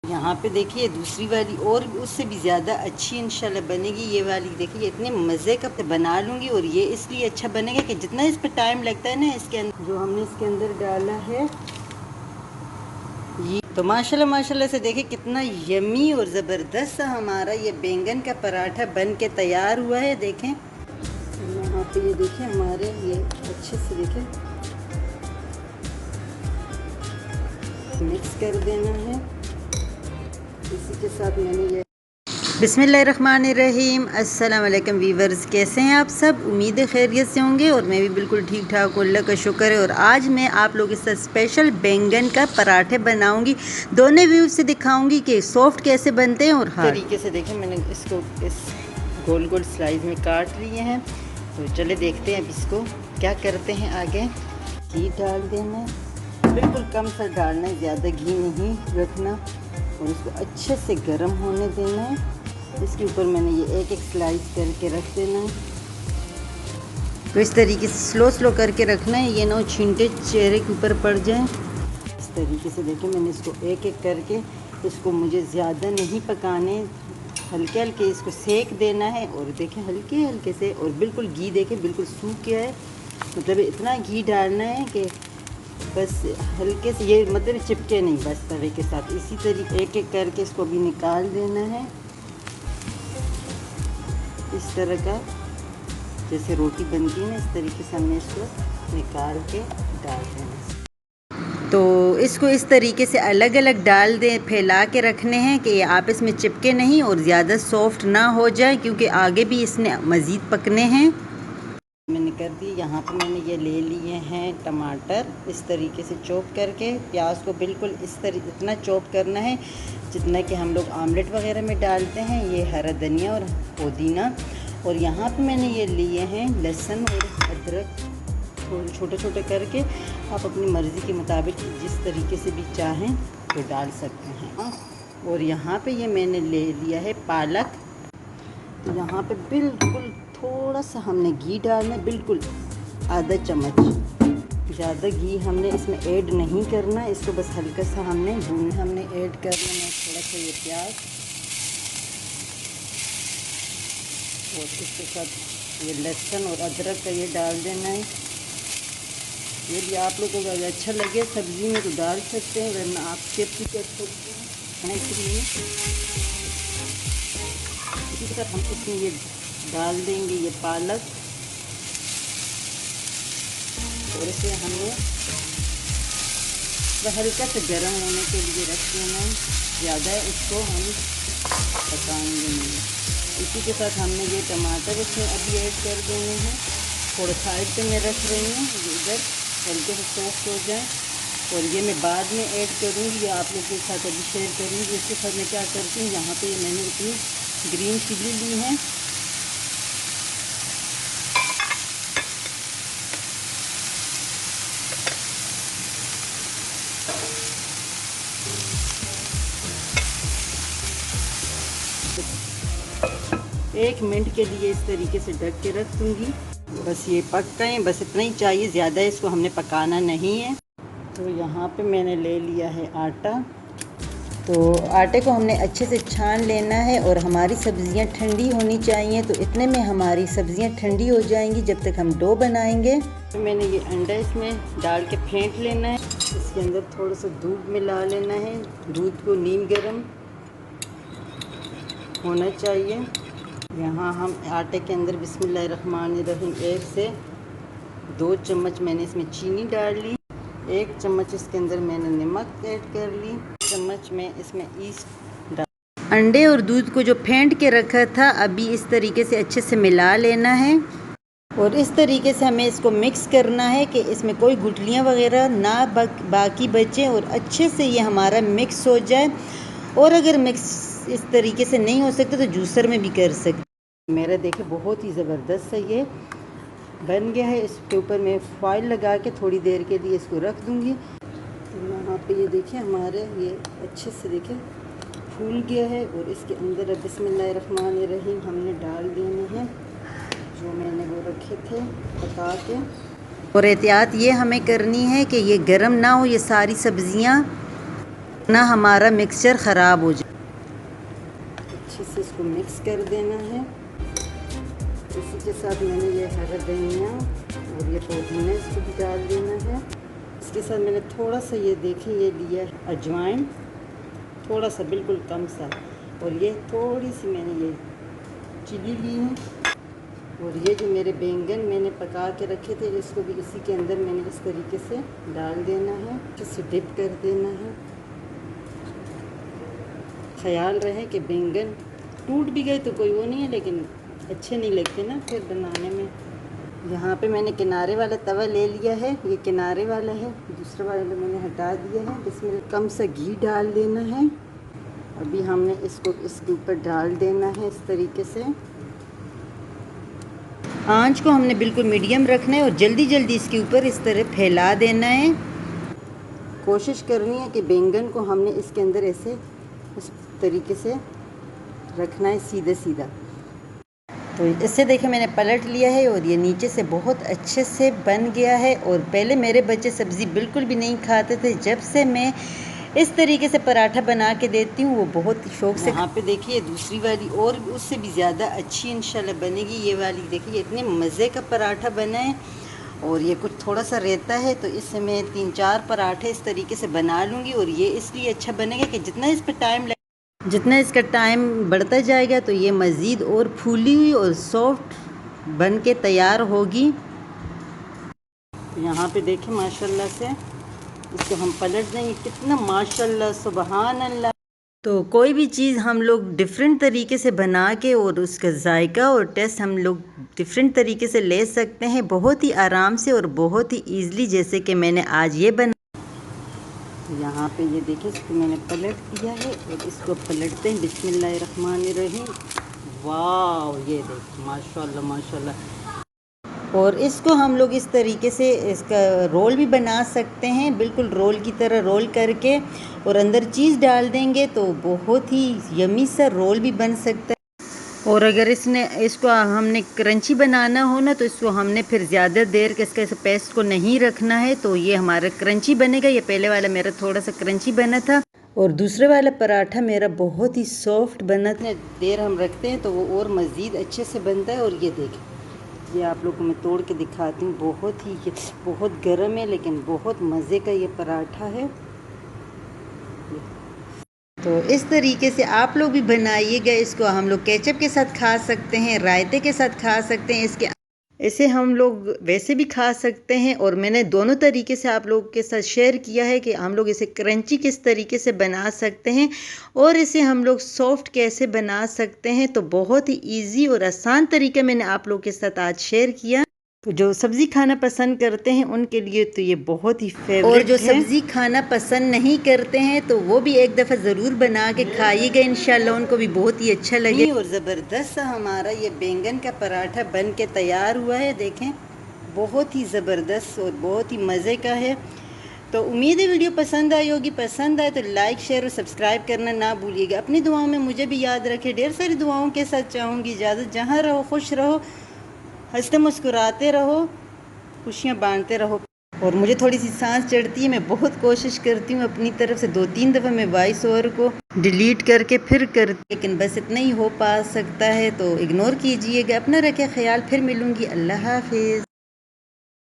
यहाँ पे देखिए दूसरी वाली और उससे भी ज़्यादा अच्छी इंशाल्लाह बनेगी। ये वाली देखिए इतने मज़े का बना लूँगी, और ये इसलिए अच्छा बनेगा कि जितना इस पर टाइम लगता है ना, इसके अंदर जो हमने इसके अंदर डाला है ये, तो माशाल्लाह माशाल्लाह से देखिए कितना यमी और ज़बरदस्त सा हमारा ये बैंगन का पराठा बन के तैयार हुआ है। देखें यहाँ पे ये देखिए हमारे ये अच्छे से देखें मिक्स कर देना है। इसी के साथ मैंने ये बिस्मिल्लाहिर्रहमानिर्रहीम, अस्सलाम वालेकुम वीवर्स, कैसे हैं आप सब? उम्मीद है खैरियत से होंगे और मैं भी बिल्कुल ठीक ठाक हूँ, अल्लाह का शुक्र है। और आज मैं आप लोगों के साथ स्पेशल बैंगन का पराठे बनाऊंगी। दोनों व्यू से दिखाऊंगी कि सॉफ्ट कैसे बनते हैं और हार्ड तरीके से। देखें मैंने इसको इस गोल गोल स्लाइस में काट लिए हैं। तो चले देखते हैं अब इसको क्या करते हैं आगे। घी डाल देना है, बिल्कुल कम सा डालना है, ज़्यादा घी नहीं रखना, और इसको अच्छे से गर्म होने देना है। इसके ऊपर मैंने ये एक एक स्लाइस करके रख देना है। तो इस तरीके से स्लो स्लो करके रखना है, ये ना छींटे चेहरे के ऊपर पड़ जाए। इस तरीके से देखिए मैंने इसको एक एक करके, इसको मुझे ज़्यादा नहीं पकाने, हल्के हल्के इसको सेक देना है। और देखें हल्के हल्के से, और बिल्कुल घी देखें बिल्कुल सूख गया है, मतलब इतना घी डालना है कि बस हल्के से ये मतलब चिपके नहीं बस तवे के साथ। इसी तरीके एक एक करके इसको भी निकाल देना है, इस तरह का जैसे रोटी बनती है ना, इस तरीके से हमने इसको निकाल के डाल देना। तो इसको इस तरीके से अलग अलग डाल दें, फैला के रखने हैं कि ये आपस में चिपके नहीं और ज़्यादा सॉफ्ट ना हो जाए, क्योंकि आगे भी इसने मज़ीद पकने हैं। मैंने कर दी। यहाँ पे मैंने ये ले लिए हैं टमाटर, इस तरीके से चॉप करके। प्याज को बिल्कुल इस तरीके इतना चॉप करना है जितना कि हम लोग आमलेट वगैरह में डालते हैं। ये हरा धनिया और पुदीना। और यहाँ पे मैंने ये लिए हैं लहसुन और अदरक, थोड़े छोटे छोटे करके। आप अपनी मर्ज़ी के मुताबिक जिस तरीके से भी चाहें तो डाल सकते हैं। और यहाँ पे ये मैंने ले लिया है पालक। तो यहाँ पे बिल्कुल थोड़ा सा हमने घी डालना है, बिल्कुल आधा चम्मच, ज़्यादा घी हमने इसमें ऐड नहीं करना। इसको बस हल्का सा हमने ऐड करना है। थोड़ा सा ये प्याज और इसके साथ ये लहसुन और अदरक का ये डाल देना है। ये भी आप लोगों को अगर अच्छा लगे सब्ज़ी में तो डाल सकते हैं, वरना आप स्किप भी कर सकते हैं। इसलिए इसी के साथ हम इसमें ये डाल देंगे ये पालक, और इसे हमें हल्का से गर्म होने के लिए रख देना है, ज़्यादा इसको हम पकाएंगे नहीं। इसी के साथ हमने ये टमाटर इसमें अभी ऐड कर देने हैं। थोड़ा साइड पे मैं रख रही हूँ, इधर हल्के से सॉफ्ट हो जाए, और ये मैं बाद में ऐड करूँगी, या आप लोगों के साथ अभी शेयर करूँगी। इसके साथ मैं क्या करती हूँ, यहाँ पे मैंने इतनी ग्रीन चिली ली है, एक मिनट के लिए इस तरीके से ढक के रख दूँगी। बस ये पक गए, बस इतना ही चाहिए, ज़्यादा इसको हमने पकाना नहीं है। तो यहाँ पे मैंने ले लिया है आटा। तो आटे को हमने अच्छे से छान लेना है, और हमारी सब्ज़ियाँ ठंडी होनी चाहिए। तो इतने में हमारी सब्ज़ियाँ ठंडी हो जाएंगी जब तक हम डो बनाएंगे। तो मैंने ये अंडा इसमें डाल के फेंट लेना है। इसके अंदर थोड़ा सा दूध मिला लेना है, दूध को नीम गर्म होना चाहिए। यहाँ हम आटे के अंदर बिस्मिल्लाहिर्रहमानिर्रहीम 1 से 2 चम्मच मैंने इसमें चीनी डाल ली, 1 चम्मच इसके अंदर मैंने नमक ऐड कर ली, चम्मच में इसमें ईस्ट डाल। अंडे और दूध को जो फेंट के रखा था अभी इस तरीके से अच्छे से मिला लेना है, और इस तरीके से हमें इसको मिक्स करना है कि इसमें कोई गुठलियाँ वगैरह ना बाकी बचे, और अच्छे से ये हमारा मिक्स हो जाए। और अगर मिक्स इस तरीके से नहीं हो सकता तो जूसर में भी कर सकते। मेरा देखिए बहुत ही ज़बरदस्त सा ये बन गया है। इसके ऊपर मैं फॉइल लगा के थोड़ी देर के लिए इसको रख दूँगी। तो यहाँ पे ये देखिए हमारे ये अच्छे से देखिए फूल गया है, और इसके अंदर अब बिस्मिल्लाहिर्रहमानिर्रहीम हमने डाल देने हैं जो मैंने वो रखे थे पका के। और एहतियात ये हमें करनी है कि ये गर्म ना हो ये सारी सब्ज़ियाँ, ना हमारा मिक्सचर ख़राब हो जाए। अच्छे से इसको मिक्स कर देना है। इसी के साथ मैंने ये हरा धनिया और ये पुदीना इसको भी डाल देना है। इसके साथ मैंने थोड़ा सा ये देखें ये लिया है अजवाइन, थोड़ा सा बिल्कुल कम सा, और ये थोड़ी सी मैंने ये चिली ली है। और ये जो मेरे बैंगन मैंने पका के रखे थे इसको भी इसी के अंदर मैंने इस तरीके से डाल देना है, इसे डिप कर देना है। ख्याल रहे कि बैंगन टूट भी गए तो कोई वो नहीं है, लेकिन अच्छे नहीं लगते ना फिर बनाने में। यहाँ पे मैंने किनारे वाला तवा ले लिया है, ये किनारे वाला है, दूसरा वाला मैंने हटा दिया है। इसमें कम सा घी डाल देना है। अभी हमने इसको इसके ऊपर डाल देना है इस तरीके से। आंच को हमने बिल्कुल मीडियम रखना है और जल्दी जल्दी इसके ऊपर इस तरह फैला देना है। कोशिश करनी है कि बैंगन को हमने इसके अंदर ऐसे इस तरीके से रखना है, सीधा सीधा। तो इससे देखिए मैंने पलट लिया है और ये नीचे से बहुत अच्छे से बन गया है। और पहले मेरे बच्चे सब्ज़ी बिल्कुल भी नहीं खाते थे, जब से मैं इस तरीके से पराठा बना के देती हूँ वो बहुत शौक़ से। यहाँ पे देखिए दूसरी वाली और उससे भी ज़्यादा अच्छी इंशाल्लाह बनेगी। ये वाली देखिए इतने मज़े का पराठा बना है। और ये कुछ थोड़ा सा रहता है तो इससे मैं 3-4 पराठे इस तरीके से बना लूँगी। और ये इसलिए अच्छा बनेगा कि जितना इसका टाइम बढ़ता जाएगा तो ये मज़ीद और फूली हुई और सॉफ्ट बन के तैयार होगी। तो यहाँ पे देखें माशाल्लाह से इसको हम पलट देंगे। कितना माशाल्लाह सुबहान अल्लाह। तो कोई भी चीज़ हम लोग डिफरेंट तरीके से बना के और उसका जायका और टेस्ट हम लोग डिफरेंट तरीके से ले सकते हैं, बहुत ही आराम से और बहुत ही ईज़िली, जैसे कि मैंने आज ये बना। यहाँ पे ये देखिए इसको मैंने पलट दिया है और इसको पलटते हैं। बिस्मिल्लाहिर्रहमानिर्रहीम। वाह, ये देखिए माशाल्लाह माशाल्लाह। और इसको हम लोग इस तरीके से इसका रोल भी बना सकते हैं, बिल्कुल रोल की तरह रोल करके और अंदर चीज़ डाल देंगे तो बहुत ही यमी सा रोल भी बन सकता है। और अगर इसको हमने क्रंची बनाना हो ना तो इसको हमने फिर ज़्यादा देर के इसका पेस्ट को नहीं रखना है, तो ये हमारा क्रंची बनेगा। ये पहले वाला मेरा थोड़ा सा क्रंची बना था और दूसरे वाला पराठा मेरा बहुत ही सॉफ्ट बना था। देर हम रखते हैं तो वो और मज़ीद अच्छे से बनता है। और ये देखें, ये आप लोगों को मैं तोड़ के दिखाती हूँ। बहुत गर्म है लेकिन बहुत मज़े का ये पराठा है। तो इस तरीके से आप लोग भी बनाइएगा। इसको हम लोग केचप के साथ खा सकते हैं, रायते के साथ खा सकते हैं, इसे हम लोग वैसे भी खा सकते हैं। और मैंने दोनों तरीके से आप लोगों के साथ शेयर किया है कि हम लोग इसे क्रंची किस तरीके से बना सकते हैं और इसे हम लोग सॉफ्ट कैसे बना सकते हैं। तो बहुत ही इजी और आसान तरीका मैंने आप लोगों के साथ आज शेयर किया। तो जो सब्ज़ी खाना पसंद करते हैं उनके लिए तो ये बहुत ही फेवरेट है। और जो सब्ज़ी खाना पसंद नहीं करते हैं तो वो भी एक दफ़ा ज़रूर बना के खाइएगा, इंशाल्लाह उनको भी बहुत ही अच्छा लगे। और ज़बरदस्त हमारा ये बैंगन का पराठा बन के तैयार हुआ है। देखें बहुत ही ज़बरदस्त और बहुत ही मज़े का है। तो उम्मीद है वीडियो पसंद आई होगी। पसंद आए तो लाइक शेयर और सब्सक्राइब करना ना भूलिएगा। अपनी दुआओं में मुझे भी याद रखें। ढेर सारी दुआओं के साथ चाहूँगी इजाज़त। जहाँ रहो खुश रहो, हंसते मुस्कुराते रहो, खुशियाँ बांटते रहो। और मुझे थोड़ी सी सांस चढ़ती है, मैं बहुत कोशिश करती हूँ अपनी तरफ से 2-3 दफ़ा मैं वॉइस ओवर को डिलीट करके फिर करती, लेकिन बस इतना ही हो पा सकता है। तो इग्नोर कीजिएगा। अपना रखें ख्याल, फिर मिलूँगी। अल्लाह हाफिज़।